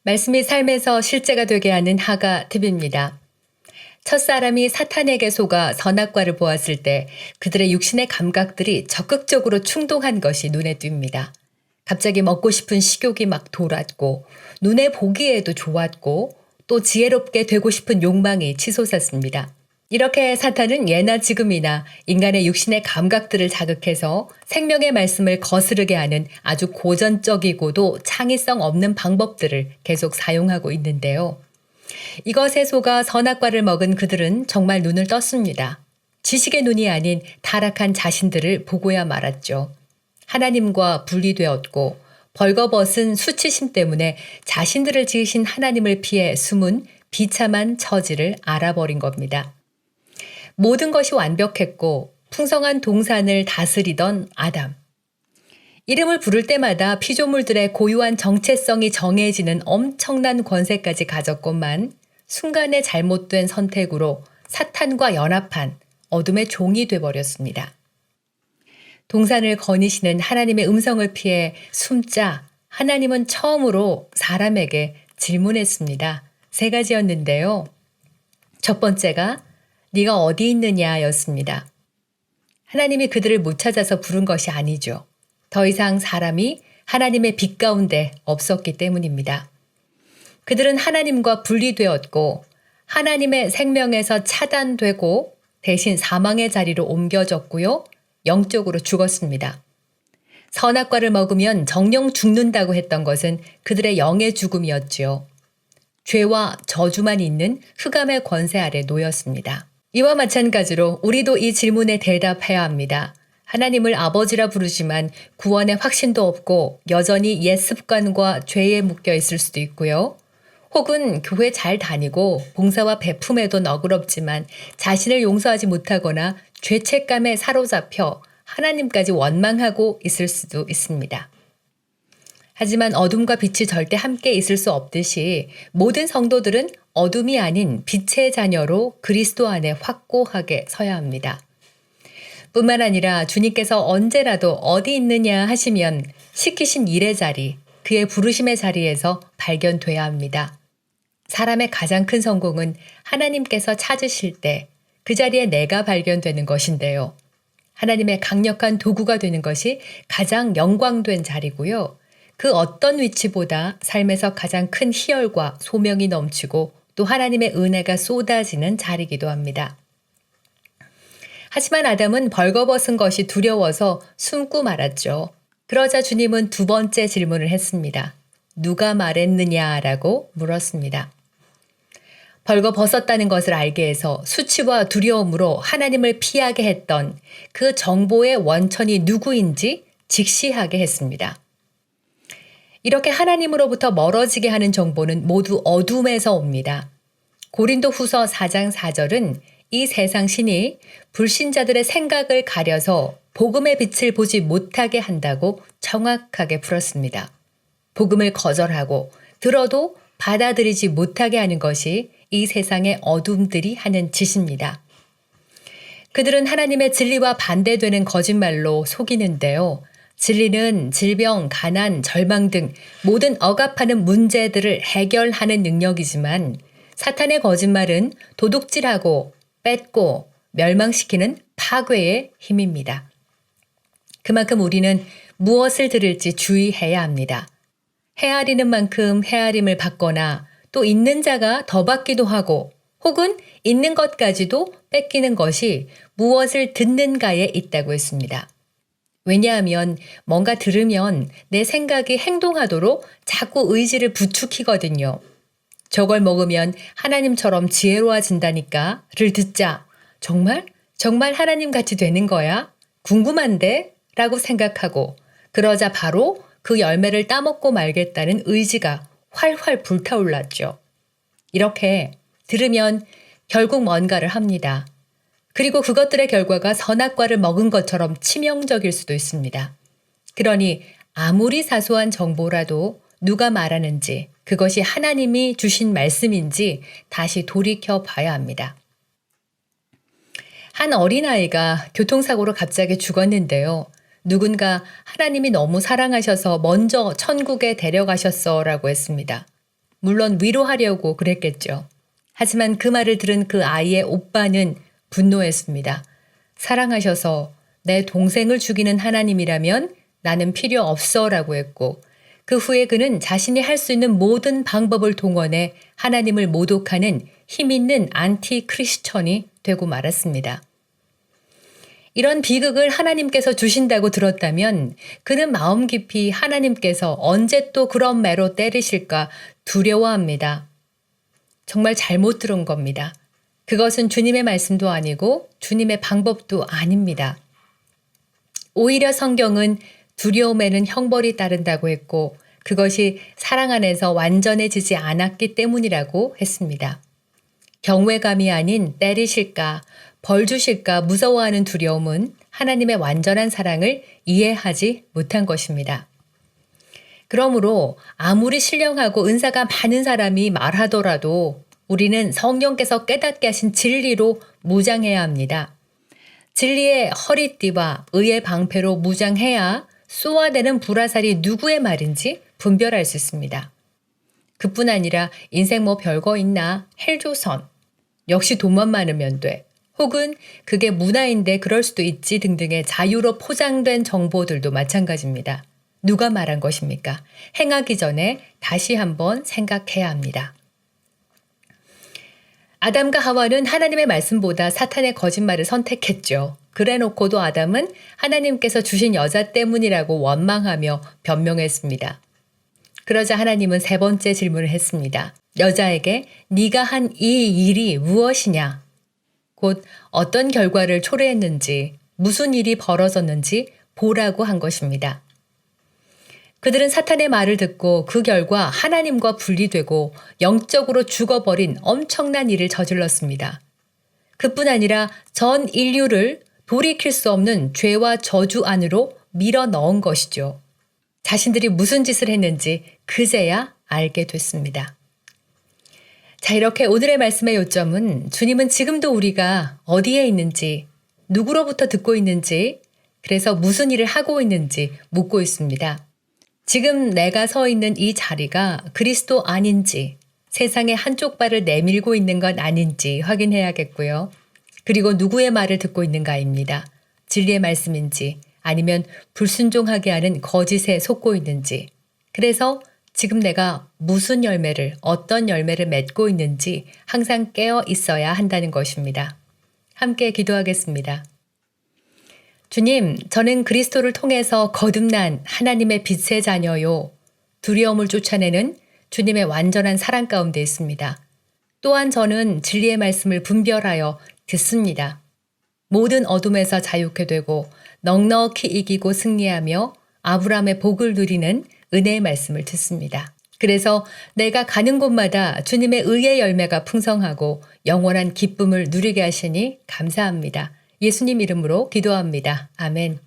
말씀이 삶에서 실제가 되게 하는 하가 팁입니다. 첫사람이 사탄에게 속아 선악과를 보았을 때 그들의 육신의 감각들이 적극적으로 충동한 것이 눈에 띕니다. 갑자기 먹고 싶은 식욕이 막 돌았고 눈에 보기에도 좋았고 또 지혜롭게 되고 싶은 욕망이 치솟았습니다. 이렇게 사탄은 예나 지금이나 인간의 육신의 감각들을 자극해서 생명의 말씀을 거스르게 하는 아주 고전적이고도 창의성 없는 방법들을 계속 사용하고 있는데요. 이것에 속아 선악과를 먹은 그들은 정말 눈을 떴습니다. 지식의 눈이 아닌 타락한 자신들을 보고야 말았죠. 하나님과 분리되었고 벌거벗은 수치심 때문에 자신들을 지으신 하나님을 피해 숨은 비참한 처지를 알아버린 겁니다. 모든 것이 완벽했고 풍성한 동산을 다스리던 아담. 이름을 부를 때마다 피조물들의 고유한 정체성이 정해지는 엄청난 권세까지 가졌건만 순간의 잘못된 선택으로 사탄과 연합한 어둠의 종이 되어버렸습니다. 동산을 거니시는 하나님의 음성을 피해 숨자 하나님은 처음으로 사람에게 질문했습니다. 3가지였는데요. 첫 번째가 네가 어디 있느냐 였습니다. 하나님이 그들을 못 찾아서 부른 것이 아니죠. 더 이상 사람이 하나님의 빛 가운데 없었기 때문입니다. 그들은 하나님과 분리되었고 하나님의 생명에서 차단되고 대신 사망의 자리로 옮겨졌고요. 영적으로 죽었습니다. 선악과를 먹으면 정령 죽는다고 했던 것은 그들의 영의 죽음이었지요. 죄와 저주만 있는 흑암의 권세 아래 놓였습니다. 이와 마찬가지로 우리도 이 질문에 대답해야 합니다. 하나님을 아버지라 부르지만 구원의 확신도 없고 여전히 옛 습관과 죄에 묶여 있을 수도 있고요. 혹은 교회 잘 다니고 봉사와 베품에도 너그럽지만 자신을 용서하지 못하거나 죄책감에 사로잡혀 하나님까지 원망하고 있을 수도 있습니다. 하지만 어둠과 빛이 절대 함께 있을 수 없듯이 모든 성도들은 어둠이 아닌 빛의 자녀로 그리스도 안에 확고하게 서야 합니다. 뿐만 아니라 주님께서 언제라도 어디 있느냐 하시면 시키신 일의 자리, 그의 부르심의 자리에서 발견돼야 합니다. 사람의 가장 큰 성공은 하나님께서 찾으실 때 그 자리에 내가 발견되는 것인데요. 하나님의 강력한 도구가 되는 것이 가장 영광된 자리고요. 그 어떤 위치보다 삶에서 가장 큰 희열과 소명이 넘치고 또 하나님의 은혜가 쏟아지는 자리이기도 합니다. 하지만 아담은 벌거벗은 것이 두려워서 숨고 말았죠. 그러자 주님은 2번째 질문을 했습니다. 누가 말했느냐라고 물었습니다. 벌거벗었다는 것을 알게 해서 수치와 두려움으로 하나님을 피하게 했던 그 정보의 원천이 누구인지 직시하게 했습니다. 이렇게 하나님으로부터 멀어지게 하는 정보는 모두 어둠에서 옵니다. 고린도 후서 4장 4절은 이 세상 신이 불신자들의 생각을 가려서 복음의 빛을 보지 못하게 한다고 정확하게 풀었습니다. 복음을 거절하고 들어도 받아들이지 못하게 하는 것이 이 세상의 어둠들이 하는 짓입니다. 그들은 하나님의 진리와 반대되는 거짓말로 속이는데요. 진리는 질병, 가난, 절망 등 모든 억압하는 문제들을 해결하는 능력이지만 사탄의 거짓말은 도둑질하고 뺏고 멸망시키는 파괴의 힘입니다. 그만큼 우리는 무엇을 들을지 주의해야 합니다. 헤아리는 만큼 헤아림을 받거나 또 있는 자가 더 받기도 하고 혹은 있는 것까지도 뺏기는 것이 무엇을 듣는가에 있다고 했습니다. 왜냐하면 뭔가 들으면 내 생각이 행동하도록 자꾸 의지를 부추기거든요. 저걸 먹으면 하나님처럼 지혜로워진다니까를 듣자 정말 하나님 같이 되는 거야? 궁금한데? 라고 생각하고 그러자 바로 그 열매를 따먹고 말겠다는 의지가 활활 불타올랐죠. 이렇게 들으면 결국 뭔가를 합니다. 그리고 그것들의 결과가 선악과를 먹은 것처럼 치명적일 수도 있습니다. 그러니 아무리 사소한 정보라도 누가 말하는지 그것이 하나님이 주신 말씀인지 다시 돌이켜 봐야 합니다. 한 어린아이가 교통사고로 갑자기 죽었는데요. 누군가 하나님이 너무 사랑하셔서 먼저 천국에 데려가셨어 라고 했습니다. 물론 위로하려고 그랬겠죠. 하지만 그 말을 들은 그 아이의 오빠는 분노했습니다. 사랑하셔서 내 동생을 죽이는 하나님이라면 나는 필요 없어 라고 했고, 그 후에 그는 자신이 할 수 있는 모든 방법을 동원해 하나님을 모독하는 힘있는 안티 크리스천이 되고 말았습니다. 이런 비극을 하나님께서 주신다고 들었다면 그는 마음 깊이 하나님께서 언제 또 그런 매로 때리실까 두려워합니다. 정말 잘못 들은 겁니다. 그것은 주님의 말씀도 아니고 주님의 방법도 아닙니다. 오히려 성경은 두려움에는 형벌이 따른다고 했고 그것이 사랑 안에서 완전해지지 않았기 때문이라고 했습니다. 경외감이 아닌 때리실까, 벌 주실까 무서워하는 두려움은 하나님의 완전한 사랑을 이해하지 못한 것입니다. 그러므로 아무리 신령하고 은사가 많은 사람이 말하더라도 우리는 성령께서 깨닫게 하신 진리로 무장해야 합니다. 진리의 허리띠와 의의 방패로 무장해야 쏘아대는 불화살이 누구의 말인지 분별할 수 있습니다. 그뿐 아니라 인생 뭐 별거 있나? 헬조선. 역시 돈만 많으면 돼. 혹은 그게 문화인데 그럴 수도 있지 등등의 자유로 포장된 정보들도 마찬가지입니다. 누가 말한 것입니까? 행하기 전에 다시 한번 생각해야 합니다. 아담과 하와는 하나님의 말씀보다 사탄의 거짓말을 선택했죠. 그래놓고도 아담은 하나님께서 주신 여자 때문이라고 원망하며 변명했습니다. 그러자 하나님은 세 번째 질문을 했습니다. 여자에게 네가 한 이 일이 무엇이냐? 곧 어떤 결과를 초래했는지, 무슨 일이 벌어졌는지 보라고 한 것입니다. 그들은 사탄의 말을 듣고 그 결과 하나님과 분리되고 영적으로 죽어버린 엄청난 일을 저질렀습니다. 그뿐 아니라 전 인류를 돌이킬 수 없는 죄와 저주 안으로 밀어 넣은 것이죠. 자신들이 무슨 짓을 했는지 그제야 알게 됐습니다. 자, 이렇게 오늘의 말씀의 요점은 주님은 지금도 우리가 어디에 있는지, 누구로부터 듣고 있는지, 그래서 무슨 일을 하고 있는지 묻고 있습니다. 지금 내가 서 있는 이 자리가 그리스도 아닌지, 세상의 한쪽 발을 내밀고 있는 건 아닌지 확인해야겠고요. 그리고 누구의 말을 듣고 있는가입니다. 진리의 말씀인지 아니면 불순종하게 하는 거짓에 속고 있는지. 그래서 지금 내가 무슨 열매를, 어떤 열매를 맺고 있는지 항상 깨어 있어야 한다는 것입니다. 함께 기도하겠습니다. 주님, 저는 그리스도를 통해서 거듭난 하나님의 빛의 자녀요. 두려움을 쫓아내는 주님의 완전한 사랑 가운데 있습니다. 또한 저는 진리의 말씀을 분별하여 듣습니다. 모든 어둠에서 자유케 되고 넉넉히 이기고 승리하며 아브라함의 복을 누리는 은혜의 말씀을 듣습니다. 그래서 내가 가는 곳마다 주님의 의의 열매가 풍성하고 영원한 기쁨을 누리게 하시니 감사합니다. 예수님 이름으로 기도합니다. 아멘.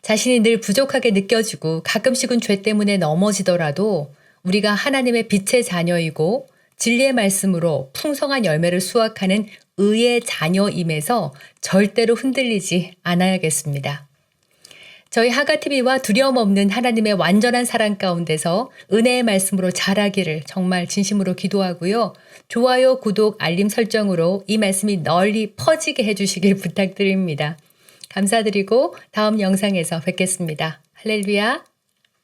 자신이 늘 부족하게 느껴지고 가끔씩은 죄 때문에 넘어지더라도 우리가 하나님의 빛의 자녀이고 진리의 말씀으로 풍성한 열매를 수확하는 의의 자녀임에서 절대로 흔들리지 않아야겠습니다. 저희 하가TV와 두려움 없는 하나님의 완전한 사랑 가운데서 은혜의 말씀으로 자라기를 정말 진심으로 기도하고요. 좋아요, 구독, 알림 설정으로 이 말씀이 널리 퍼지게 해주시길 부탁드립니다. 감사드리고 다음 영상에서 뵙겠습니다. 할렐루야.